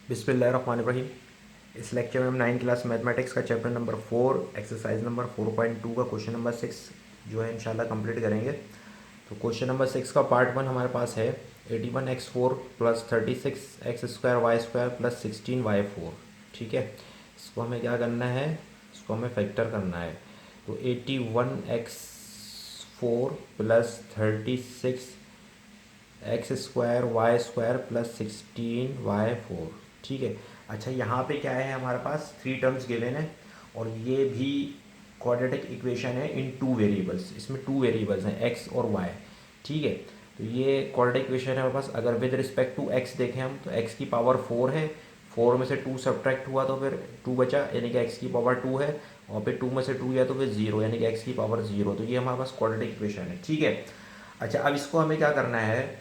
बिस्मिल्लाहिर्रहमानिर्रहीम। इस लेक्चर में हम 9 क्लास मैथमेटिक्स का चैप्टर नंबर 4 एक्सरसाइज नंबर 4.2 का क्वेश्चन नंबर 6 जो है इंशाल्लाह कंप्लीट करेंगे। तो क्वेश्चन नंबर 6 का पार्ट 1 हमारे पास है 81x4 plus 36x² y² plus 16y4। ठीक है, इसको हमें क्या करना है, इसको हमें फैक्टर करना है। तो 81x4 plus 36x² y² plus 16y4। ठीक है। अच्छा, यहाँ पे क्या है, हमारे पास 3 टर्म्स गिवन है और ये भी क्वाड्रेटिक इक्वेशन है इन 2 वेरिएबल्स। इसमें 2 वेरिएबल्स हैं x और y। ठीक है, तो ये क्वाड्रेटिक इक्वेशन है हमारे पास। अगर विद रिस्पेक्ट टू x देखें हम तो x की पावर 4 है, 4 में से 2 सब्ट्रैक्ट हुआ तो फिर 2 बचा, यानी कि x की पावर 2 है, और फिर 2 में से 2 गया तो फिर 0, यानी कि x की पावर 0। तो ये हमारे पास क्वाड्रेटिक इक्वेशन है। ठीक है। अच्छा, अब इसको हमें क्या करना है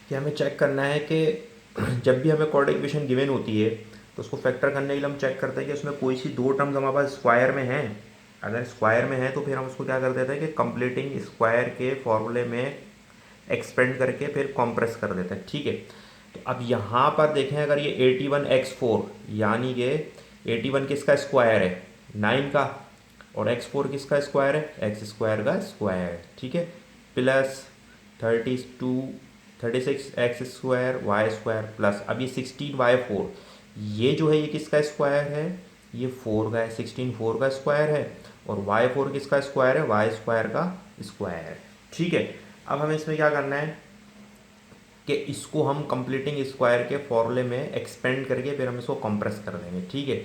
कि हमें चेक करना है कि जब भी हमें क्वाड्रेटिक इक्वेशन गिवन होती है तो उसको फैक्टर करने के लिए हम चेक करते हैं कि उसमें कोई सी 2 टर्म्स हमारे पास स्क्वायर में हैं। अगर स्क्वायर में है तो फिर हम उसको क्या कर देते हैं कि कंप्लीटिंग स्क्वायर के फॉर्मूले में एक्सपेंड करके फिर कॉम्प्रेस कर देते हैं। ठीक है, तो अब यहाँ पर देखें, अगर ये 81x4 यानी कि 81 किसका स्क्वायर है, 9 का, और x4 किसका स्क्वायर है, x² का स्क्वायर। ठीक है, प्लस 36x² प्लस अब ये 16y4, ये जो है ये किसका स्क्वायर है, ये 4 का है, 16 4 का स्क्वायर है, और y4 किसका स्क्वायर है, y² का स्क्वायर है। ठीक है, अब हमें इसमें क्या करना है कि इसको हम कंप्लीटिंग स्क्वायर के फॉर्मूले में एक्सपेंड करके फिर हम इसको कंप्रेस कर देंगे। ठीक है,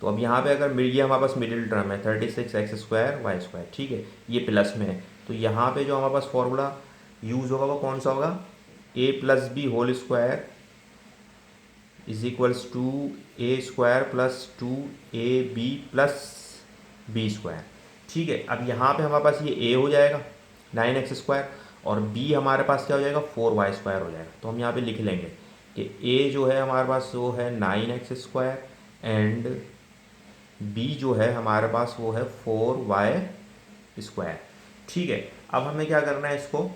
तो अब यहाँ पे अगर ये हमारे पास मिडिल टर्म है 36x² ठीक है, ये प्लस में है, तो यहाँ पे जो हमारे पास फॉर्मूला यूज़ होगा वो कौन सा होगा, a+b² is equals to a² plus 2ab plus b²। ठीक है, अब यहाँ पे हमारे पास ये a हो जाएगा 9x² और b हमारे पास क्या हो जाएगा, 4y² हो जाएगा। तो हम यहाँ पे लिख लेंगे कि a जो है हमारे पास वो है 9x² एंड b जो है हमारे पास वो है 4y²। ठीक है, अब हमें क्या करना है इसको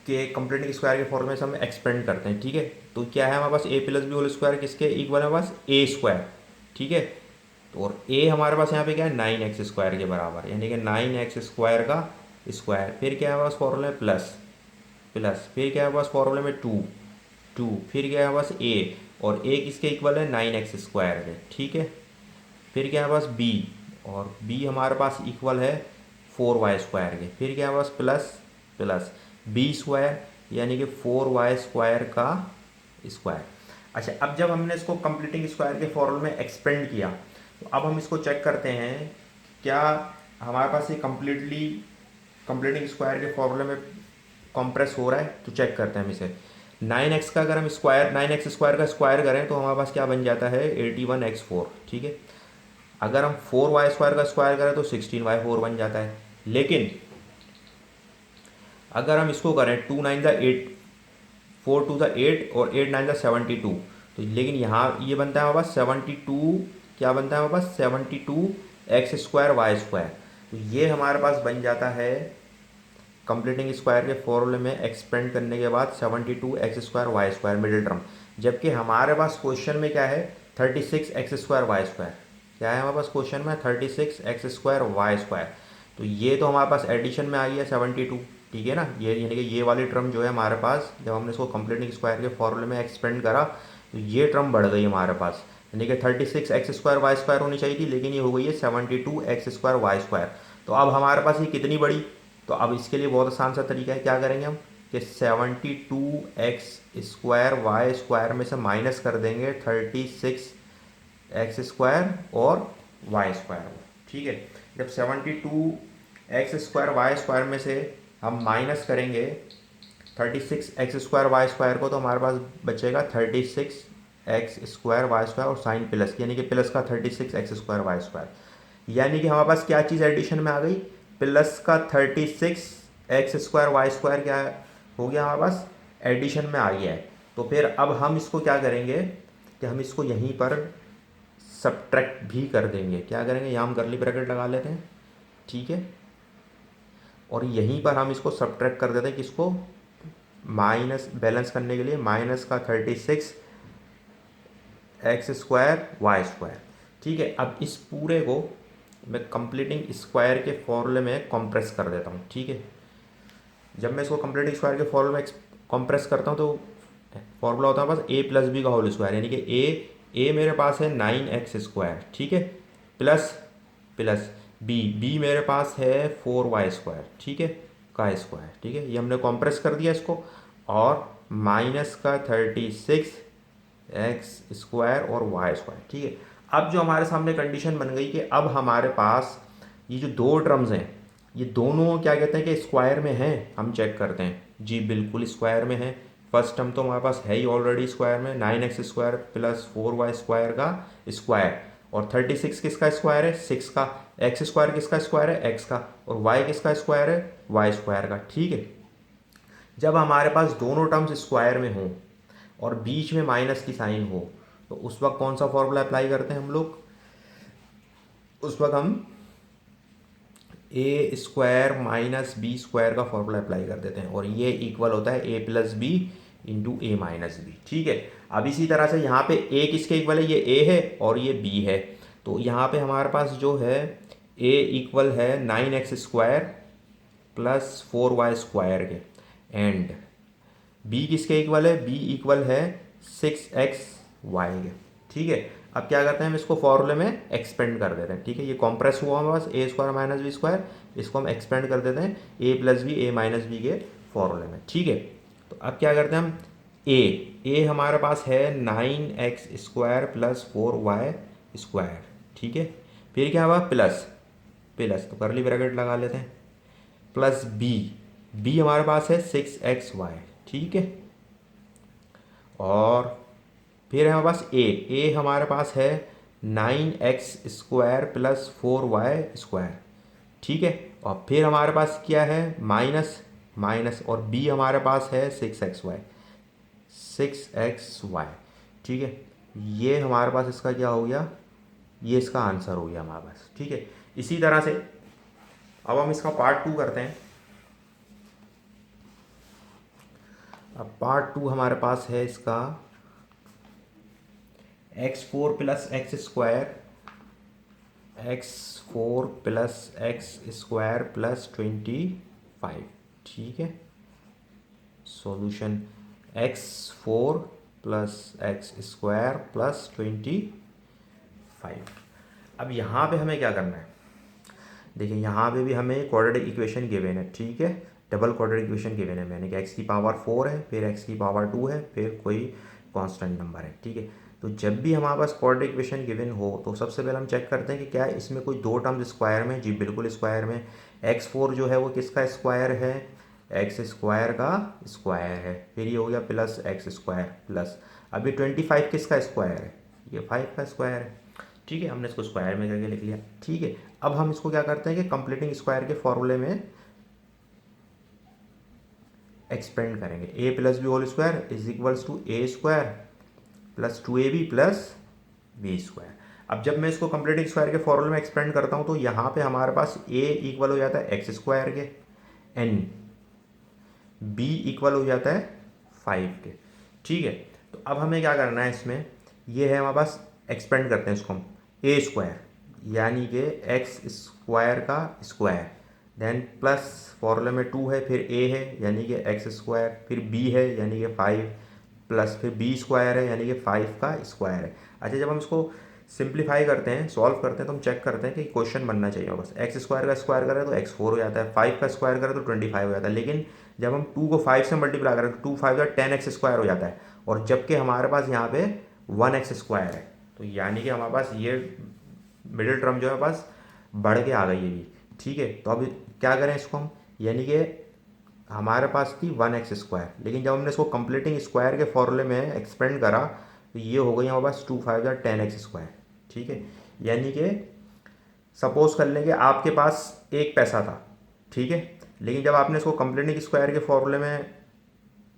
कि कंप्लीटिंग स्क्वायर के फॉर्मूले से हम एक्सपेंड करते हैं। ठीक है, तो क्या है हमारे पास a+b² किसके इक्वल है, हमारे पास a²। ठीक है, तो और a हमारे पास यहाँ पे क्या है 9x² के बराबर, यानी कि 9x² का स्क्वायर। फिर क्या है हमारे पास फॉर्मूले में प्लस प्लस, फिर क्या है हमारे पास फॉर्मूले में 2 2, फिर क्या है हमारे पास a, और a किसके इक्वल है 9x² के। ठीक है, फिर क्या है हमारे पास b, और b हमारे पास इक्वल है 4y² के। फिर क्या है हमारे पास प्लस प्लस b² यानी कि 4y² का स्क्वायर। अच्छा, अब जब हमने इसको कंप्लीटिंग स्क्वायर के फॉर्मूले में एक्सपेंड किया तो अब हम इसको चेक करते हैं क्या हमारे पास ये कंप्लीटिंग स्क्वायर के फॉर्मूले में कंप्रेस हो रहा है। तो चेक करते हैं हम इसे, 9x का अगर हम स्क्वायर 9x² का स्क्वायर करें तो हमारे पास क्या बन जाता है 81x4। ठीक है, अगर हम 4y² का स्क्वायर करें तो 16y4 बन जाता है। लेकिन अगर हम इसको करें 2 9 ज़ा 8, 4 2 ज़ा 8 और 8 9 ज़ा 72, तो लेकिन यहाँ ये बनता है हमारे पास 72, क्या बनता है हमारे पास 72x²y²। तो ये हमारे पास बन जाता है कंप्लीटिंग स्क्वायर के फॉर्मूले में एक्सपेंड करने के बाद 72x² मिडिल टर्म। जबकि हमारे पास क्वेश्चन में क्या है 36x²y², क्या है हमारे पास क्वेश्चन में 36x²y²। तो ये तो हमारे पास एडिशन में आई है 72। ठीक है ना, ये यानी कि ये वाली टर्म जो है हमारे पास, जब हमने इसको कंप्लीटिंग स्क्वायर के फॉर्मूले में एक्सपेंड करा तो ये टर्म बढ़ गई हमारे पास, यानी कि 36x² होनी चाहिए थी, लेकिन ये हो गई है 72x²y²। तो अब हमारे पास ये कितनी बड़ी, तो अब इसके लिए बहुत आसान सा तरीका है, क्या करेंगे हम कि 72x² में से माइनस कर देंगे 36x² और y²। ठीक है, जब 72x² में से हम माइनस करेंगे 36x² को तो हमारे पास बचेगा 36x² और साइन प्लस, यानी कि प्लस का 36x², यानी कि हमारे पास क्या चीज़ एडिशन में आ गई, प्लस का 36x² क्या हो गया हमारे पास एडिशन में आ गया है। तो फिर अब हम इसको क्या करेंगे कि हम इसको यहीं पर सब्ट्रैक्ट भी कर देंगे। क्या करेंगे, यहाँ हम कर्ली ब्रैकेट लगा लेते हैं। ठीक है, और यहीं पर हम इसको सब्ट्रैक्ट कर देते हैं किसको, माइनस बैलेंस करने के लिए माइनस का 36 एक्स स्क्वायर वाई स्क्वायर। ठीक है, अब इस पूरे को मैं कंप्लीटिंग स्क्वायर के फॉर्मूले में कंप्रेस कर देता हूँ। ठीक है, जब मैं इसको कंप्लीटिंग स्क्वायर के फॉर्मूले में कंप्रेस करता हूँ तो फॉर्मूला होता है बस ए प्लस बी का होल स्क्वायर, यानी कि ए मेरे पास है 9x स्क्वायर। ठीक है, प्लस प्लस बी मेरे पास है 4y स्क्वायर। ठीक है, का स्क्वायर। ठीक है, ये हमने कॉम्प्रेस कर दिया इसको, और माइनस का 36x स्क्वायर और वाई स्क्वायर। ठीक है, अब जो हमारे सामने कंडीशन बन गई कि अब हमारे पास ये जो दो टर्म्स हैं ये दोनों क्या कहते हैं कि स्क्वायर में हैं। हम चेक करते हैं, जी बिल्कुल स्क्वायर में है। फर्स्ट टर्म तो हमारे पास है ही ऑलरेडी स्क्वायर में, 9x square plus 4y square का स्क्वायर, और 36 किसका स्क्वायर है, 6 का। एक्स स्क्वायर किसका स्क्वायर है, एक्स का, और वाई किसका स्क्वायर है, वाई स्क्वायर का। ठीक है, जब हमारे पास दोनों टर्म्स स्क्वायर में हों और बीच में माइनस की साइन हो तो उस वक्त कौन सा फॉर्मूला अप्लाई करते हैं हम लोग, उस वक्त हम ए स्क्वायर माइनस बी स्क्वायर का फॉर्मूला अप्लाई कर देते हैं, और ये इक्वल होता है ए plus B into A minus B. ठीक है, अब इसी तरह से यहाँ पे ए किसके इक्वल है, ये ए है और ये बी है, तो यहाँ पे हमारे पास जो है ए इक्वल है 9x square plus 4y square के, एंड बी किसके इक्वल है, बी इक्वल है 6xy के। ठीक है, अब क्या करते हैं हम इसको फॉर्मूले में एक्सपेंड कर देते हैं। ठीक है, ये कॉम्प्रेस हुआ हमारे पास ए स्क्वायर माइनस बी स्क्वायर, इसको हम एक्सपेंड कर देते हैं ए प्लस बी ए माइनस बी के फॉर्मूले में। ठीक है, तो अब क्या करते हैं हम, ए हमारे पास है 9x square plus 4y square. ठीक है, फिर क्या हुआ, प्लस प्लस तो करली ब्रैकेट लगा लेते हैं, प्लस बी हमारे पास है 6xy। ठीक है, और फिर हमारे पास ए हमारे पास है 9x square plus 4y square. ठीक है, और फिर हमारे पास क्या है, माइनस माइनस, और बी हमारे पास है 6xy। ठीक है, ये हमारे पास इसका क्या हो गया, ये इसका आंसर हो गया हमारे पास। ठीक है, इसी तरह से अब हम इसका पार्ट 2 करते हैं। अब पार्ट 2 हमारे पास है इसका x4 plus x square, x4 plus x square plus 25। ठीक है, solution x4 plus x square plus 25। अब यहाँ पे हमें क्या करना है, देखिए यहाँ पे भी हमें क्वाड्रेटिक इक्वेशन गिवन है। ठीक है, डबल क्वाड्रेटिक इक्वेशन गिवन है, मैंने कि एक्स की पावर 4 है, फिर एक्स की पावर 2 है, फिर कोई कांस्टेंट नंबर है। ठीक है, तो जब भी हमारे पास क्वाड्रेटिक इक्वेशन गिवन हो तो सबसे पहले हम चेक करते हैं कि क्या इसमें कोई दो टर्म्स स्क्वायर में, जी बिल्कुल स्क्वायर में। x4 जो है वो किसका स्क्वायर है, एक्स स्क्वायर का स्क्वायर है, फिर ये हो गया प्लस एक्स स्क्वायर प्लस, अभी 25 किसका स्क्वायर है, ये 5 का स्क्वायर है। ठीक है, हमने इसको स्क्वायर में करके लिख लिया। ठीक है, अब हम इसको क्या करते हैं कि कंप्लीटिंग स्क्वायर के फॉर्मूले में एक्सपेंड करेंगे, A plus B whole square is equals to A square plus 2ab plus B square. अब जब मैं इसको कंप्लीटिंग स्क्वायर के फॉर्मूले में एक्सपेंड करता हूँ तो यहाँ पे हमारे पास ए इक्वल हो जाता है एक्स स्क्वायर के, एन बी इक्वल हो जाता है 5 के। ठीक है, तो अब हमें क्या करना है, इसमें ये है हमारे पास, एक्सपेंड करते हैं इसको हम, ए स्क्वायर यानी कि एक्स स्क्वायर का स्क्वायर, देन प्लस फॉर्मूले में 2 है, फिर ए है यानी कि एक्स स्क्वायर, फिर बी है यानी कि 5, प्लस फिर बी स्क्वायर है यानी कि 5 का स्क्वायर है। अच्छा, जब हम इसको सिंप्लीफाई करते हैं, सॉल्व करते हैं, तो हम चेक करते हैं कि क्वेश्चन बनना चाहिए बस, एक्स स्क्वायर का स्क्वायर करें तो x4 हो जाता है, 5 का स्क्वायर करें तो 25 हो जाता है, लेकिन जब हम 2 को 5 से मल्टीप्लाई करें तो 2 5 का 10x स्क्वायर हो जाता है, और जबकि हमारे पास यहाँ पे 1x स्क्वायर है, तो यानी कि हमारे पास ये मिडिल टर्म जो है पास बढ़ के आ गई है ये। ठीक है, तो अब क्या करें इसको हम, यानी कि हमारे पास थी 1x स्क्वायर, लेकिन जब हमने इसको कंप्लीटिंग स्क्वायर के फॉर्मूले में एक्सपेंड करा तो ये हो गई हमारे पास 2 5 का 10x स्क्वायर। ठीक है, यानी कि सपोज कर लेंगे आपके पास 1 पैसा था। ठीक है, लेकिन जब आपने इसको कंप्लीटिंग स्क्वायर के फॉर्मूले में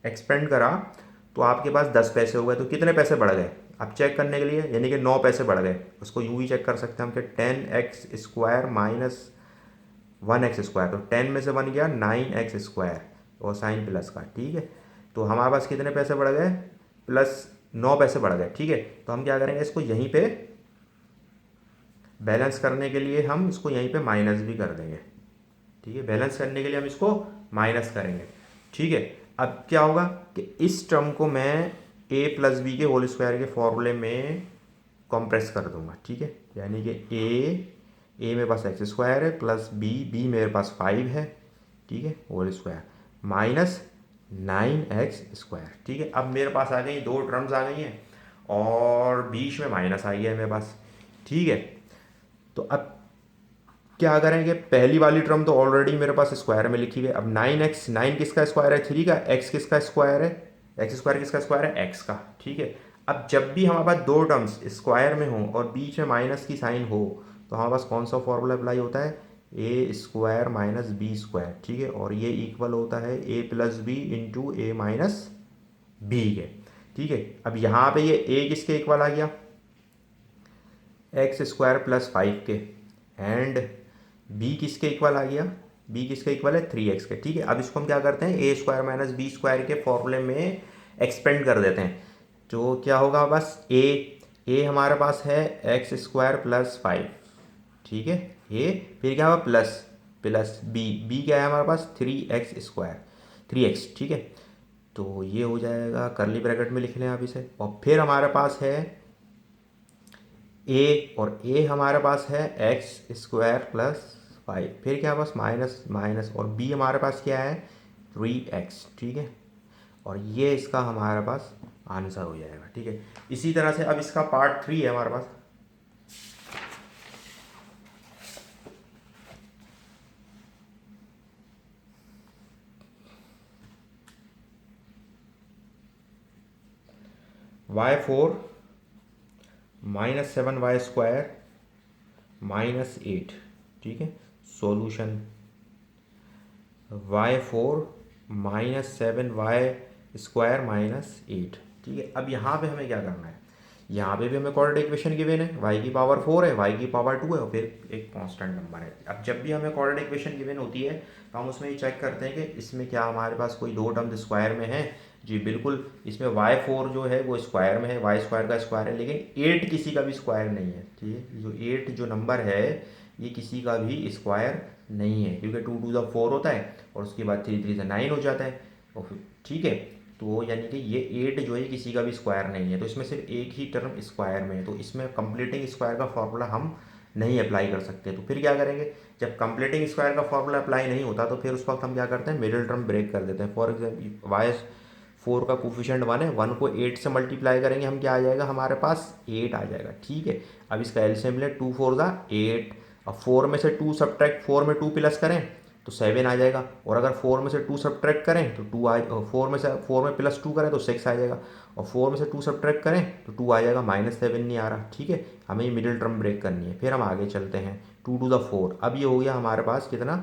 एक्सपेंड करा तो आपके पास 10 पैसे हो गए, तो कितने पैसे बढ़ गए, अब चेक करने के लिए, यानी कि 9 पैसे बढ़ गए। उसको यूँ ही चेक कर सकते हैं हम कि 10x square minus 1x square, तो 10 में से 1 गया 9x स्क्वायर और साइन प्लस का। ठीक है, तो हमारे पास कितने पैसे बढ़ गए, +9 पैसे बढ़ गए। ठीक है, तो हम क्या करेंगे, इसको यहीं पे बैलेंस करने के लिए हम इसको यहीं पे माइनस भी कर देंगे। ठीक है, बैलेंस करने के लिए हम इसको माइनस करेंगे। ठीक है, अब क्या होगा कि इस टर्म को मैं a प्लस बी के होल स्क्वायर के फॉर्मूले में कंप्रेस कर दूंगा। ठीक है, यानी कि a मेरे पास एक्स स्क्वायर है प्लस बी मेरे पास 5 है। ठीक है, होल स्क्वायर माइनस 9x²। ठीक है, अब मेरे पास आ गई दो टर्म्स आ गई हैं और बीच में माइनस आ गया है मेरे पास। ठीक है, तो अब क्या करेंगे, पहली वाली टर्म तो ऑलरेडी मेरे पास स्क्वायर में लिखी हुई है। अब 9x, 9 किसका स्क्वायर है, 3 का, x किसका स्क्वायर है, एक्स स्क्वायर किसका स्क्वायर है, x का। ठीक है, अब जब भी हमारे पास दो टर्म्स स्क्वायर में हो और बीच में माइनस की साइन हो तो हमारे पास कौन सा फॉर्मूला अप्लाई होता है, a² माइनस b²। ठीक है, और ये इक्वल होता है a plus B into A minus B के। ठीक है, अब यहाँ पे ये a किसके इक्वल आ गया, x² प्लस 5 के, एंड b किसके इक्वल आ गया, b किसके इक्वल है 3x के। ठीक है, अब इसको हम क्या करते हैं, a² माइनस b² के फॉर्मूले में एक्सपेंड कर देते हैं। तो क्या होगा, बस a हमारे पास है x² प्लस 5। ठीक है, a फिर क्या होगा प्लस प्लस b क्या है हमारे पास 3x²। ठीक है, तो ये हो जाएगा, करली ब्रैकेट में लिख लें आप इसे, और फिर हमारे पास है a, और a हमारे पास है x² प्लस 5, फिर क्या बस माइनस माइनस, और b हमारे पास क्या है 3x। ठीक है, और ये इसका हमारे पास आंसर हो जाएगा। ठीक है, इसी तरह से अब इसका पार्ट 3 है हमारे पास। y4 -7y² -8। ठीक है, सॉल्यूशन y4 -7y² -8। ठीक है, अब यहाँ पे हमें क्या करना है, यहाँ पे भी हमें क्वाड्रेटिक इक्वेशन गिवन है, y की पावर 4 है, y की पावर 2 है, और फिर एक कांस्टेंट नंबर है। अब जब भी हमें क्वाड्रेटिक इक्वेशन गिवन होती है तो हम उसमें ये चेक करते हैं कि इसमें क्या हमारे पास कोई दो टर्म स्क्वायर में है। जी बिल्कुल, इसमें y4 जो है वो स्क्वायर में है, y² का स्क्वायर है, लेकिन 8 किसी का भी स्क्वायर नहीं है। ठीक है, जो 8 जो नंबर है ये किसी का भी स्क्वायर नहीं है, क्योंकि 2 टू द 4 होता है और उसके बाद 3 3 से 9 हो जाता है, और फिर ठीक है, तो यानी कि ये 8 जो है किसी का भी स्क्वायर नहीं है, तो इसमें सिर्फ एक ही टर्म स्क्वायर में है, तो इसमें कंप्लीटिंग स्क्वायर का फॉर्मूला हम नहीं अप्लाई कर सकते। तो फिर क्या करेंगे, जब कंप्लीटिंग स्क्वायर का फॉर्मूला अप्लाई नहीं होता तो फिर उस वक्त हम क्या करते हैं, मिडिल टर्म ब्रेक कर देते हैं। फॉर एग्जाम्पल y4 का कोफिशिएंट 1 है, 1 को 8 से मल्टीप्लाई करेंगे, हम क्या आ जाएगा हमारे पास 8 आ जाएगा। ठीक है, अब इसका एलसीएम ले, 2 4 ज़ा 8, अब 4 में से 2 सब्ट्रैक्ट, 4 में 2 प्लस करें तो 7 आ जाएगा, और अगर 4 में से 2 सब्ट्रैक्ट करें तो 2 आ, 4 में प्लस 2 करें तो 6 आ जाएगा, और 4 में से 2 सब्ट्रैक्ट करें तो 2 आ जाएगा, -7 नहीं आ रहा। ठीक है, हमें ये मिडिल टर्म ब्रेक करनी है। फिर हम आगे चलते हैं, 2 टू द 4, अब ये हो गया हमारे पास कितना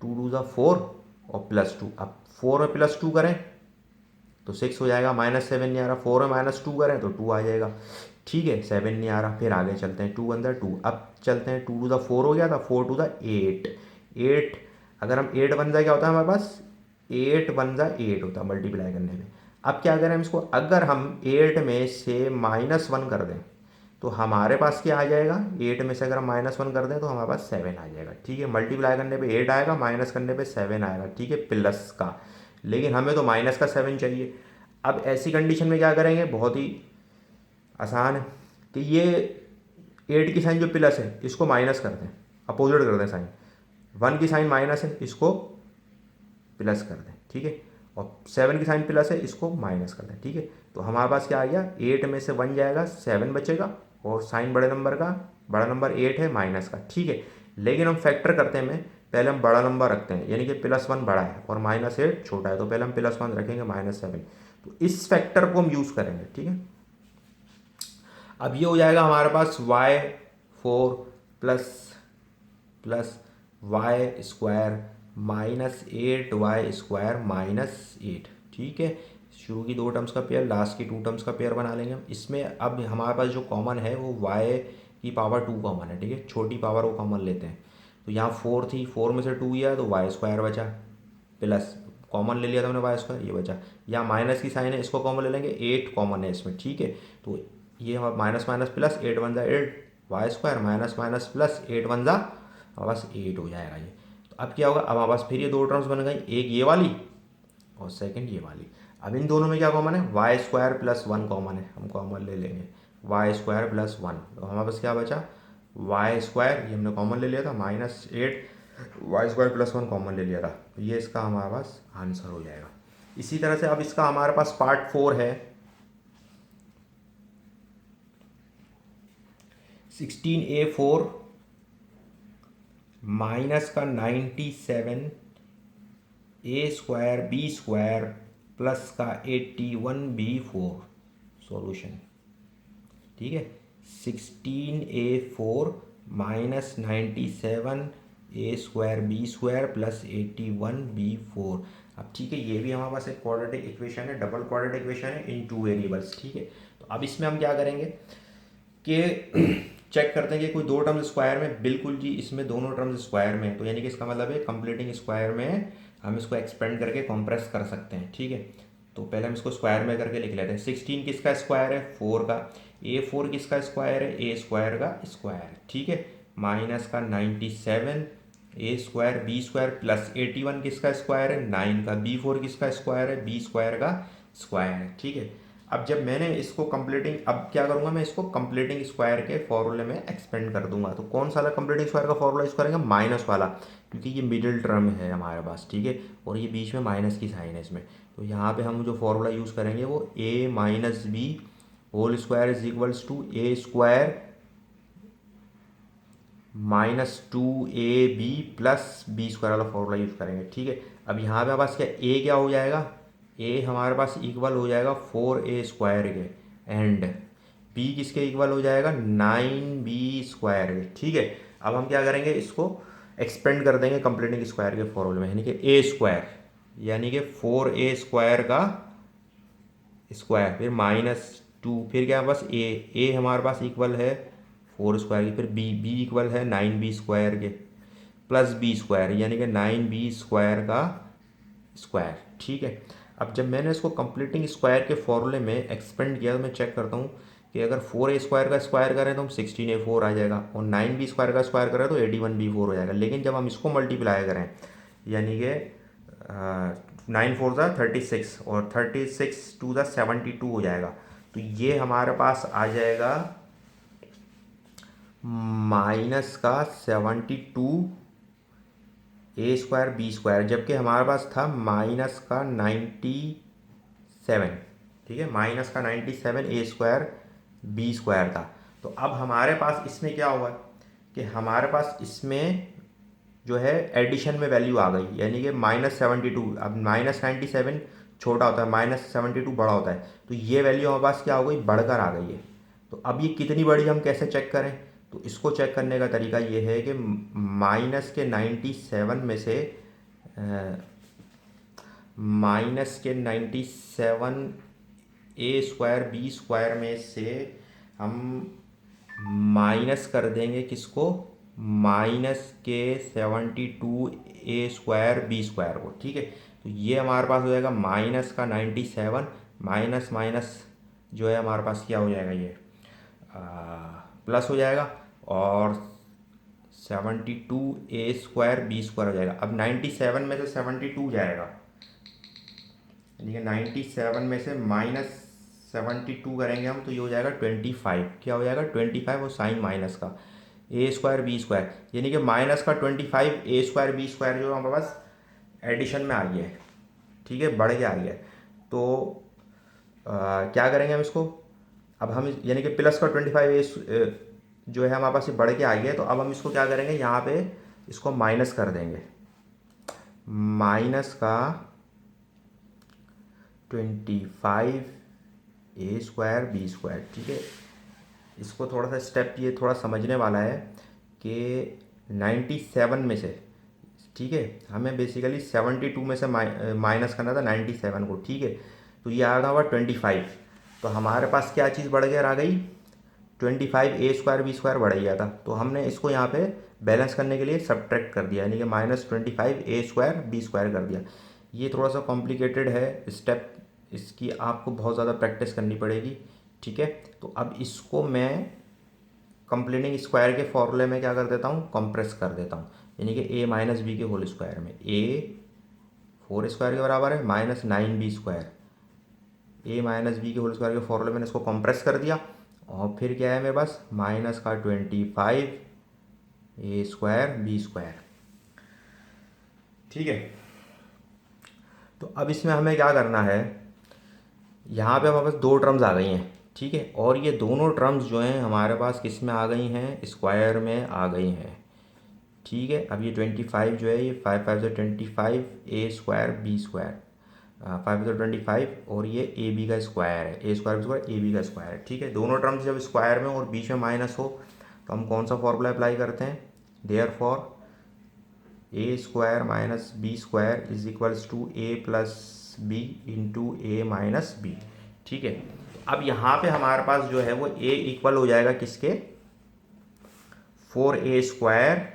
2 टू द 4 और +2, अब 4 में +2 करें तो 6 हो जाएगा, -7 नहीं आ रहा, 4 में -2 करें तो 2 आ जाएगा। ठीक है, 7 नहीं आ रहा, फिर आगे चलते हैं, 2 अंदर 2, अब चलते हैं 2 टू द 4 हो गया था, 4 टू द 8, 8 अगर हम 8 बन जाए क्या होता है हमारे पास 8 बन जाए 8 होता है मल्टीप्लाई करने में। अब क्या करें हम इसको, अगर हम 8 में से -1 कर दें तो हमारे पास क्या आ जाएगा, 8 में से अगर हम -1 कर दें तो हमारे पास 7 आ जाएगा। ठीक है, मल्टीप्लाई करने पे 8 आएगा, माइनस करने पे 7 आएगा। ठीक है, प्लस का, लेकिन हमें तो माइनस का 7 चाहिए। अब ऐसी कंडीशन में क्या करेंगे, बहुत ही आसान है कि ये 8 की साइन जो प्लस है इसको माइनस कर दें, अपोजिट कर दें साइन, 1 की साइन माइनस है इसको प्लस कर दें। ठीक है, और 7 की साइन प्लस है इसको माइनस कर दें। ठीक है, तो हमारे पास क्या आ गया, 8 में से 1 जाएगा 7 बचेगा, और साइन बड़े नंबर का, बड़ा नंबर 8 है माइनस का। ठीक है, लेकिन हम फैक्टर करते हैं में पहले हम बड़ा नंबर रखते हैं, यानी कि +1 बड़ा है और -8 छोटा है, तो पहले हम +1 रखेंगे -7, तो इस फैक्टर को हम यूज़ करेंगे। ठीक है, अब ये हो जाएगा हमारे पास y4 plus plus y² -8y² -8। ठीक है, शुरू की दो टर्म्स का पेयर, लास्ट की 2 टर्म्स का पेयर बना लेंगे हम। इसमें अब हमारे पास जो कॉमन है वो y की पावर 2 कॉमन है। ठीक है, छोटी पावर वो कॉमन लेते हैं, तो यहाँ 4 थी, 4 में से 2 गया तो y² बचा, प्लस कॉमन ले लिया था हमने वाई स्क्वायर, ये बचा। या माइनस की साइन है, इसको कॉमन ले लेंगे, 8 कॉमन है इसमें, ठीक है। तो ये हमारा माइनस माइनस प्लस, 8 वन ज़ा 8 Y square minus minus plus 8 one ज़ा हमारे पास 8 हो जाएगा ये। तो अब क्या होगा, अब हमारे पास फिर ये दो टर्म्स बन गई, एक ये वाली और सेकंड ये वाली। अब इन दोनों में क्या कॉमन है, वाई स्क्वायर प्लस 1 कॉमन है, हम कॉमन ले लेंगे वाई स्क्वायर प्लस 1। तो हमारे पास क्या बचा, वाई स्क्वायर ये हमने कॉमन ले लिया था minus 8 Y square plus 1 common ले लिया था। तो ये इसका हमारे पास आंसर हो जाएगा। इसी तरह से अब इसका हमारे पास पार्ट 4 है। 16a4 माइनस का 97 A square B square plus का 81b4 सॉल्यूशन, ठीक है। 16a4 minus 97 A square B square plus 81b4। अब ठीक है, ये भी हमारे पास एक क्वाड्रेटिक इक्वेशन है, डबल क्वाड्रेटिक इक्वेशन है इन टू वेरिएबल्स, ठीक है। तो अब इसमें हम क्या करेंगे कि चेक करते हैं कि कोई दो टर्म्स स्क्वायर में, बिल्कुल जी इसमें दोनों टर्म्स स्क्वायर में, तो यानी कि इसका मतलब है कंप्लीटिंग स्क्वायर में हम इसको एक्सपेंड करके कंप्रेस कर सकते हैं, ठीक है। तो पहले हम इसको स्क्वायर में करके लिख लेते हैं। 16 किसका स्क्वायर है, 4 का। a4 किसका स्क्वायर है, ए स्क्वायर का स्क्वायर, ठीक है। माइनस का 97 A square B square plus 81 किसका स्क्वायर है, 9 का। b4 किसका स्क्वायर है, बी स्क्वायर का स्क्वायर है, ठीक है। अब जब मैंने इसको कंप्लीटिंग, अब क्या करूंगा मैं इसको कंप्लीटिंग स्क्वायर के फॉर्मूले में एक्सपेंड कर दूंगा। तो कौन सा वाला कंप्लीटिंग स्क्वायर का फॉर्मूला यूज करेंगे, माइनस वाला, क्योंकि ये मिडिल टर्म है हमारे पास, ठीक है। और ये बीच में माइनस की साइन है इसमें। तो यहाँ पे हम जो फॉर्मूला यूज़ करेंगे वो a minus B whole square is equals to A square minus 2ab plus B square वाला फॉर्मूला यूज़ करेंगे, ठीक है। अब यहाँ पे हमारे पास क्या, a क्या हो जाएगा, a हमारे पास इक्वल हो जाएगा 4a स्क्वायर के, एंड b किसके इक्वल हो जाएगा, 9b स्क्वायर के, ठीक है। अब हम क्या करेंगे, इसको एक्सपेंड कर देंगे कंप्लीटिंग स्क्वायर के फॉर्मूले में, यानी कि a स्क्वायर यानी कि 4a स्क्वायर का स्क्वायर, फिर माइनस 2, फिर क्या बस a हमारे पास इक्वल है 4 स्क्वायर की, फिर b इक्वल है 9b स्क्वायर के प्लस b स्क्वायर यानी कि 9b स्क्वायर का स्क्वायर, ठीक है। अब जब मैंने इसको कंप्लीटिंग स्क्वायर के फॉर्मूले में एक्सपेंड किया तो मैं चेक करता हूँ कि अगर 4a स्क्वायर का स्क्वायर करें तो हम 16a4 आ जाएगा, और 9b स्क्वायर का स्क्वायर करें तो 81b4 हो जाएगा। लेकिन जब हम इसको मल्टीप्लाई करें, यानी कि 9 4 ज़ा 36 और 36 2 ज़ा 72 हो जाएगा। तो ये हमारे पास आ जाएगा माइनस का 72 ए स्क्वायर बी स्क्वायर, जबकि हमारे पास था माइनस का 97, ठीक है। माइनस का 97 ए स्क्वायर बी स्क्वायर था। तो अब हमारे पास इसमें क्या हुआ कि हमारे पास इसमें जो है एडिशन में वैल्यू आ गई, यानी कि -72। अब -97 छोटा होता है, -72 बड़ा होता है, तो ये वैल्यू हमारे पास क्या हो गई, बढ़कर आ गई है। तो अब ये कितनी बड़ी हम कैसे चेक करें, तो इसको चेक करने का तरीका ये है कि माइनस के 97 में से ए स्क्वायर बी स्क्वायर में से हम माइनस कर देंगे किसको, माइनस के 72 ए स्क्वायर बी स्क्वायर को, ठीक है। तो ये हमारे पास हो जाएगा माइनस का 97 माइनस माइनस जो है हमारे पास क्या हो जाएगा, ये प्लस हो जाएगा, और 72 ए स्क्वायर बी स्क्वायर हो जाएगा। अब 97 में से 72 जाएगा, यानी कि 97 में से -72 करेंगे हम तो ये हो जाएगा 25, क्या हो जाएगा 25, और साइन माइनस का ए स्क्वायर बी स्क्वायर, यानी कि माइनस का 25 ए स्क्वायर बी स्क्वायर जो हमारे पास एडिशन में आ गया है, ठीक है, बढ़ के आ गया है। तो क्या करेंगे हम इसको, अब हम यानी कि प्लस का 25 जो है हमारे पास ये बढ़ के आ गया है। तो अब हम इसको क्या करेंगे, यहाँ पे इसको माइनस कर देंगे, माइनस का 25 ए स्क्वायर बी स्क्वायर, ठीक है। इसको थोड़ा सा स्टेप ये थोड़ा समझने वाला है कि 97 में से, ठीक है, हमें बेसिकली 72 में से माइनस करना था 97 को, ठीक है। तो ये आ रहा हुआ 25, तो हमारे पास क्या चीज़ बढ़ गया आ गई, 25 ए स्क्वायर बी स्क्वायर बढ़ गया था। तो हमने इसको यहाँ पे बैलेंस करने के लिए सब्ट्रैक्ट कर दिया, यानी कि -25 ए स्क्वायर बी स्क्वायर कर दिया। ये थोड़ा सा कॉम्प्लिकेटेड है स्टेप, इसकी आपको बहुत ज़्यादा प्रैक्टिस करनी पड़ेगी, ठीक है। तो अब इसको मैं कंप्लेनिंग स्क्वायर के फॉर्मूले में क्या कर देता हूँ, कंप्रेस कर देता हूँ, यानी कि ए माइनस बी के होल स्क्वायर में, ए 4 स्क्वायर के बराबर है माइनस 9b स्क्वायर, ए माइनस बी के होल स्क्वायर के फॉर्मूले मैंने इसको कंप्रेस कर दिया, और फिर क्या है मेरे पास माइनस का 25 ए स्क्वायर बी स्क्वायर, ठीक है। तो अब इसमें हमें क्या करना है, यहाँ पे हमारे पास दो टर्म्स आ गई हैं, ठीक है, और ये दोनों टर्म्स जो हैं हमारे पास किस में आ गई हैं, स्क्वायर में आ गई हैं, ठीक है। अब ये 25 जो है, ये 5 5 से 25 ए स्क्वायर बी स्क्वायर, 5 से 25, और ये ए बी का स्क्वायर है, A square B square A B का स्क्वायर है, ठीक है। दोनों टर्म्स जब स्क्वायर में और बीच में माइनस हो तो हम कौन सा फॉर्मूला अप्लाई करते हैं, therefore A square minus B square is equals to A plus B into A minus B, ठीक है। अब यहाँ पे हमारे पास जो है वो ए इक्वल हो जाएगा किसके, 4a square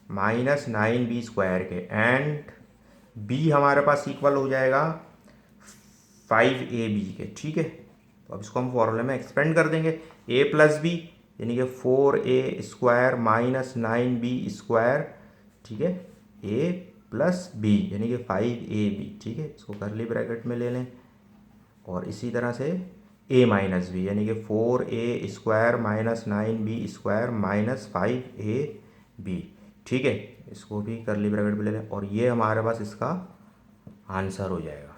minus 9b square के, एंड b हमारे पास इक्वल हो जाएगा 5ab के, ठीक है। तो अब इसको हम फॉर्मूले में एक्सपेंड कर देंगे, a प्लस बी यानी कि 4a square minus 9b square, ठीक है, a प्लस बी यानी कि 5ab, ठीक है। इसको करली ब्रैकेट में ले लें, और इसी तरह से a माइनस बी यानी कि 4a square minus 9b square minus 5ab, ठीक है। इसको भी करली ब्रैकेट में ले लें, और ये हमारे पास इसका आंसर हो जाएगा।